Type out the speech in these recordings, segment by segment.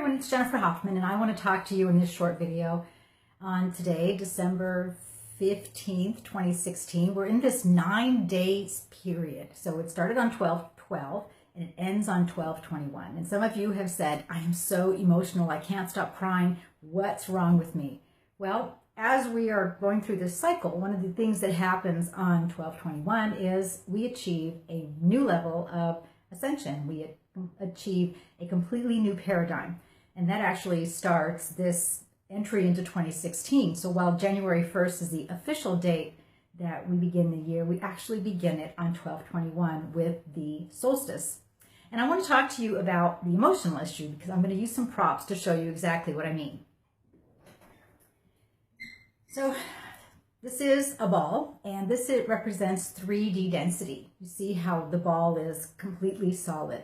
everyone, it's Jennifer Hoffman, and I want to talk to you in this short video on today, December 15th, 2016. We're in this 9 days period. So it started on 12/12 and it ends on 12/21. And some of you have said, I am so emotional, I can't stop crying. What's wrong with me? Well, as we are going through this cycle, one of the things that happens on 12/21 is we achieve a new level of ascension. We achieve a completely new paradigm. And that actually starts this entry into 2016. So while January 1st is the official date that we begin the year, we actually begin it on 12/21 with the solstice. And I want to talk to you about the emotional issue because I'm going to use some props to show you exactly what I mean. So this is a ball, and it represents 3D density. You see how the ball is completely solid.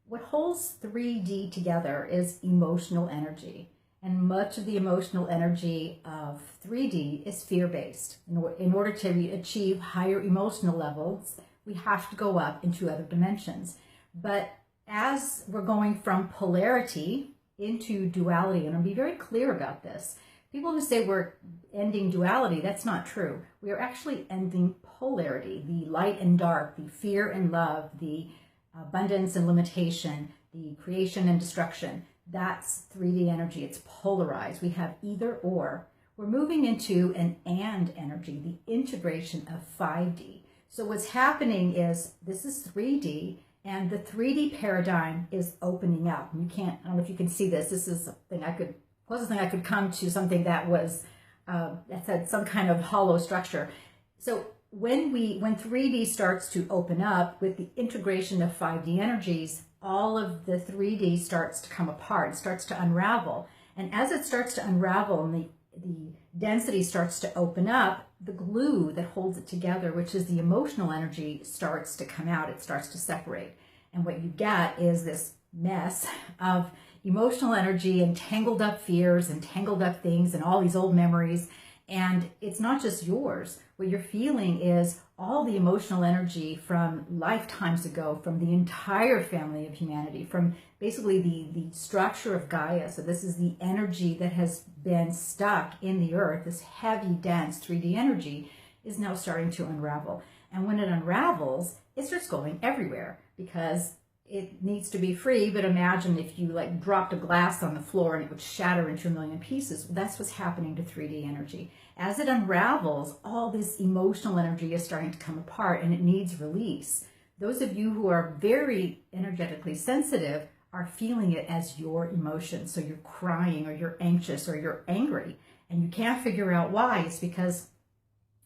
What holds 3D together is emotional energy. And much of the emotional energy of 3D is fear-based. In order to achieve higher emotional levels, we have to go up into other dimensions. But as we're going from polarity into duality, and I'll be very clear about this, people who say we're ending duality, that's not true. We are actually ending polarity, the light and dark, the fear and love, the abundance and limitation, the creation and destruction. That's 3D energy. It's polarized. We have either or. We're moving into an and energy, the integration of 5D. So what's happening is this is 3D, and the 3D paradigm is opening up. You can't, I don't know if you can see this. This is something closest thing I could come to something that was, that had some kind of hollow structure. So when 3D starts to open up with the integration of 5D energies, all of the 3D starts to come apart, starts to unravel. And as it starts to unravel and the density starts to open up, the glue that holds it together, which is the emotional energy, starts to come out. It starts to separate. And what you get is this mess of emotional energy and tangled up fears and tangled up things and all these old memories. And it's not just yours. What you're feeling is all the emotional energy from lifetimes ago, from the entire family of humanity, from basically the structure of Gaia. So this is the energy that has been stuck in the earth. This heavy, dense 3D energy is now starting to unravel. And when it unravels, it starts going everywhere because it needs to be free. But imagine if you dropped a glass on the floor and it would shatter into a million pieces. That's what's happening to 3D energy. As it unravels, all this emotional energy is starting to come apart and it needs release. Those of you who are very energetically sensitive are feeling it as your emotion. So you're crying or you're anxious or you're angry and you can't figure out why. It's because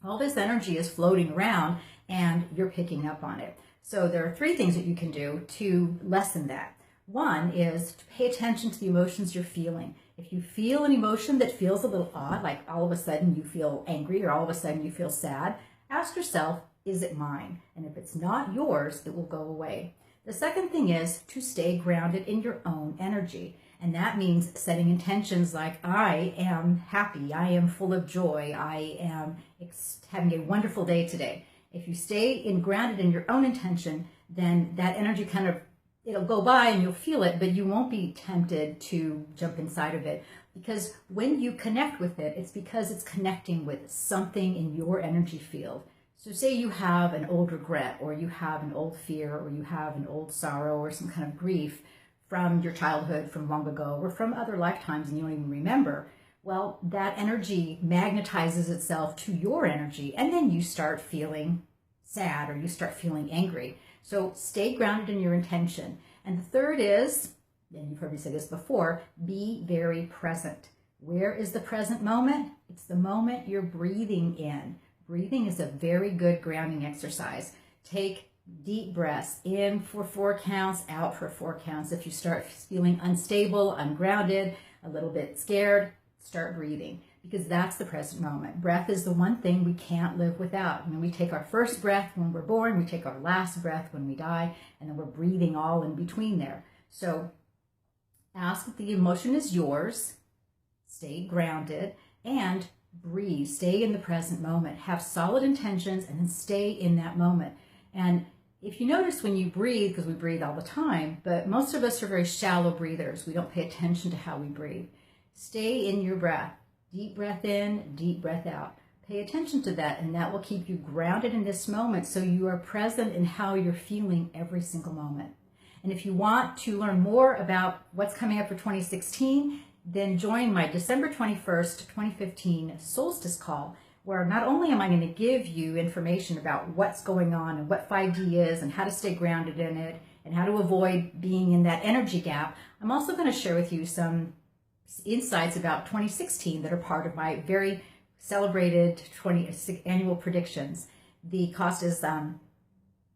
all this energy is floating around and you're picking up on it. So there are 3 things that you can do to lessen that. One is to pay attention to the emotions you're feeling. If you feel an emotion that feels a little odd, like all of a sudden you feel angry or all of a sudden you feel sad, ask yourself, is it mine? And if it's not yours, it will go away. The second thing is to stay grounded in your own energy. And that means setting intentions like, I am happy, I am full of joy, I am having a wonderful day today. If you stay grounded in your own intention, then that energy it'll go by and you'll feel it, but you won't be tempted to jump inside of it. Because when you connect with it, it's because it's connecting with something in your energy field. So say you have an old regret, or you have an old fear, or you have an old sorrow, or some kind of grief from your childhood, from long ago, or from other lifetimes and you don't even remember. Well, that energy magnetizes itself to your energy, and then you start feeling sad or you start feeling angry. So stay grounded in your intention. And the third is, and you've heard me say this before, be very present. Where is the present moment? It's the moment you're breathing in. Breathing is a very good grounding exercise. Take deep breaths in for 4 counts, out for 4 counts. If you start feeling unstable, ungrounded, a little bit scared, start breathing, because that's the present moment. Breath is the one thing we can't live without. We take our first breath when we're born, we take our last breath when we die, and then we're breathing all in between there. So ask if the emotion is yours, stay grounded, and breathe. Stay in the present moment. Have solid intentions and then stay in that moment. And If you notice when you breathe, because we breathe all the time, but most of us are very shallow breathers. We don't pay attention to how we breathe. Stay in your breath. Deep breath in, deep breath out. Pay attention to that, and that will keep you grounded in this moment so you are present in how you're feeling every single moment. And if you want to learn more about what's coming up for 2016, then join my December 21st, 2015 solstice call, where not only am I going to give you information about what's going on and what 5D is and how to stay grounded in it and how to avoid being in that energy gap, I'm also going to share with you some insights about 2016 that are part of my very celebrated annual predictions. The cost is on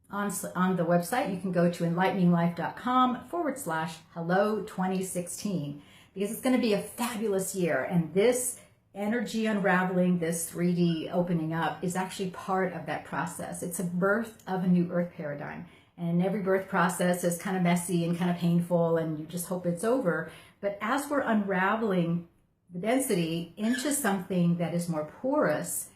the website. You can go to enlighteninglife.com/hello 2016, because it's going to be a fabulous year. And this energy unraveling, this 3D opening up, is actually part of that process. It's a birth of a new earth paradigm. And every birth process is kind of messy and kind of painful, and you just hope it's over. But as we're unraveling the density into something that is more porous,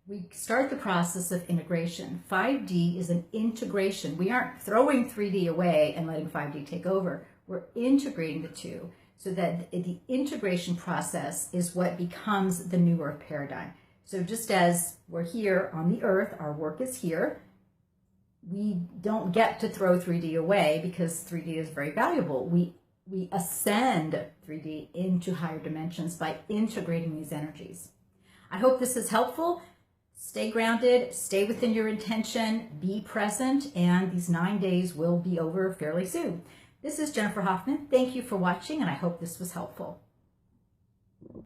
we start the process of integration. 5D is an integration. We aren't throwing 3D away and letting 5D take over. We're integrating the two so that the integration process is what becomes the new earth paradigm. So just as we're here on the earth, our work is here, we don't get to throw 3D away because 3D is very valuable. We ascend 3D into higher dimensions by integrating these energies. I hope this is helpful. Stay grounded, stay within your intention, be present, and these 9 days will be over fairly soon. This is Jennifer Hoffman. Thank you for watching, and I hope this was helpful.